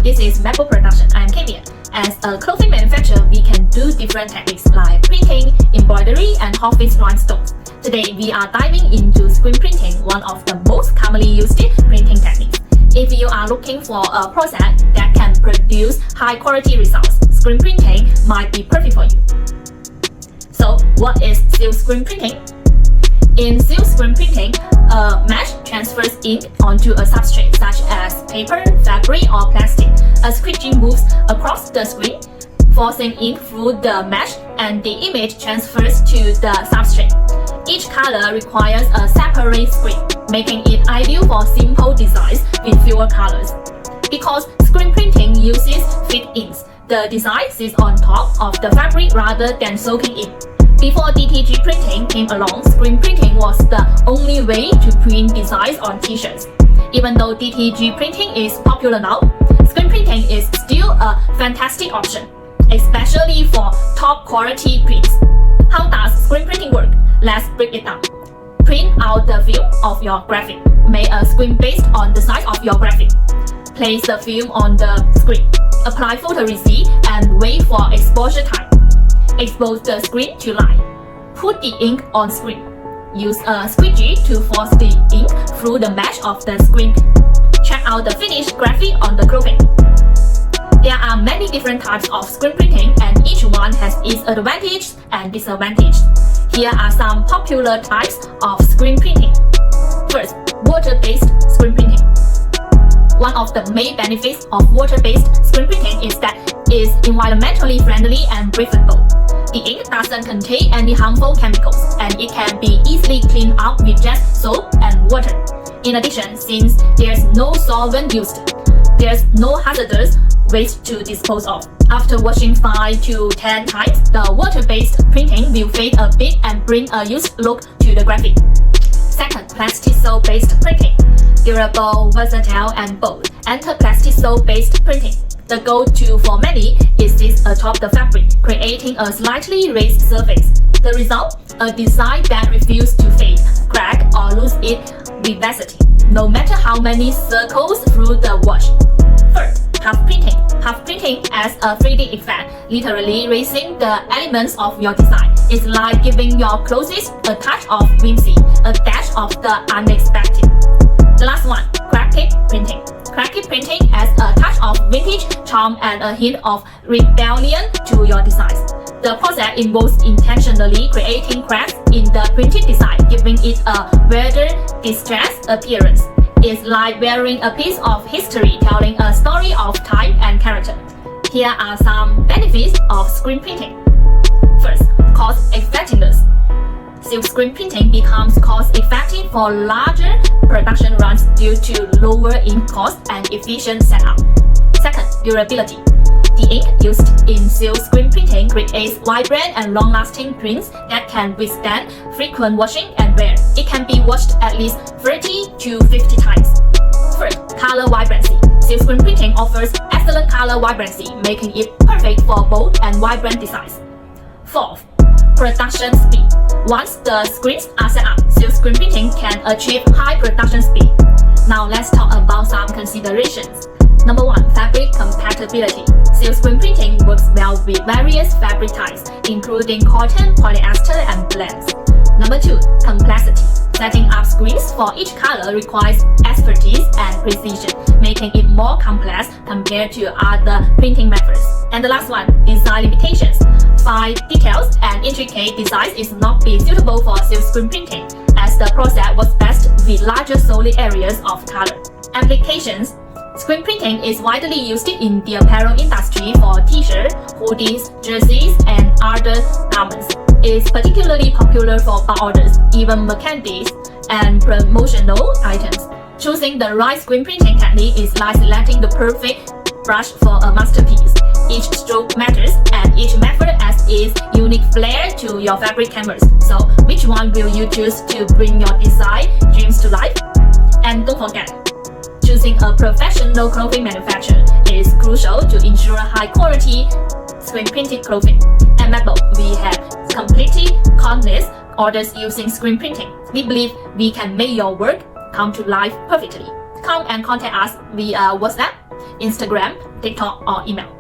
this is METBO Production. I am Kvia. As a clothing manufacturer, we can do different techniques like printing, embroidery, and hot fix rhinestones. Today, we are diving into screen printing, one of the most commonly used printing techniques. If you are looking for a process that can produce high-quality results, screen printing might be perfect for you. So, what is silk screen printing? In silk screen printing, a mesh transfers ink onto a substrate such as paper, fabric, or plastic. A squeegee moves across the screen, forcing ink through the mesh, and the image transfers to the substrate. Each color requires a separate screen, making it ideal for simple designs with fewer colors. Because screen printing uses thick inks, the design sits on top of the fabric rather than soaking in. Before DTG printing came along, screen printing was the only way to print designs on t-shirts. Even though DTG printing is popular now, screen printing is still a fantastic option, especially for top quality prints. How does screen printing work? Let's break it down. Print out the film of your graphic. Make a screen based on the size of your graphic. Place the film on the screen. Apply photoresist and wait for exposure time. Expose the screen to light. Put the ink on screen. Use a squeegee to force the ink through the mesh of the screen. Check out the finished graphic on the clothing. There are many different types of screen printing, and each one has its advantages and disadvantages. Here are some popular types of screen printing. First, water-based screen printing. One of the main benefits of water-based screen printing is that it is environmentally friendly and breathable. The ink doesn't contain any harmful chemicals, and it can be easily cleaned up with just soap and water. In addition, since there's no solvent used, there's no hazardous waste to dispose of. After washing 5 to 10 times, the water-based printing will fade a bit and bring a used look to the graphic. Second, Plastisol-based printing. Durable, versatile, and bold. Enter Plastisol-based printing. The go-to for many is this atop the fabric, creating a slightly raised surface. The result? A design that refuses to fade, crack, or lose its vivacity, no matter how many circles through the wash. Third, half printing. Half printing adds a 3D effect, literally raising the elements of your design. It's like giving your clothes a touch of whimsy, a dash of the unexpected. The last one, cracked printing. Cracked printing adds a touch of vintage charm and a hint of rebellion to your designs. The process involves intentionally creating cracks in the printed design, giving it a weather distressed appearance. It's like wearing a piece of history, telling a story of time and character. Here are some benefits of screen printing. First, cost effectiveness. Silk screen printing becomes cost-effective for larger production runs due to lower ink cost and efficient setup. Second, durability. The ink used in silk screen printing creates vibrant and long-lasting prints that can withstand frequent washing and wear. It can be washed at least 30 to 50 times. Third, color vibrancy. Silk screen printing offers excellent color vibrancy, making it perfect for bold and vibrant designs. Fourth, production speed. Once the screens are set up, silk screen printing can achieve high production speed. Now let's talk about some considerations. Number 1, fabric compatibility. Silk screen printing works well with various fabric types, including cotton, polyester, and blends. Number 2, complexity. Setting up screens for each color requires expertise and precision, making it more complex compared to other printing methods. And the last one, design limitations. Fine details and intricate designs is not be suitable for silk screen printing, as the process was best with larger solid areas of color. Applications. Screen printing is widely used in the apparel industry for t-shirts, hoodies, jerseys, and other garments. It is particularly popular for bulk orders, even merchandise, and promotional items. Choosing the right screen printing technique is like selecting the perfect brush for a masterpiece. Each stroke matters, and each method adds its unique flair to your fabric canvas. So, which one will you choose to bring your design dreams to life? And don't forget, choosing a professional clothing manufacturer is crucial to ensure high-quality screen-printed clothing. At METBO, we have completed countless orders using screen printing. We believe we can make your work come to life perfectly. Come and contact us via WhatsApp. Instagram, TikTok, or email.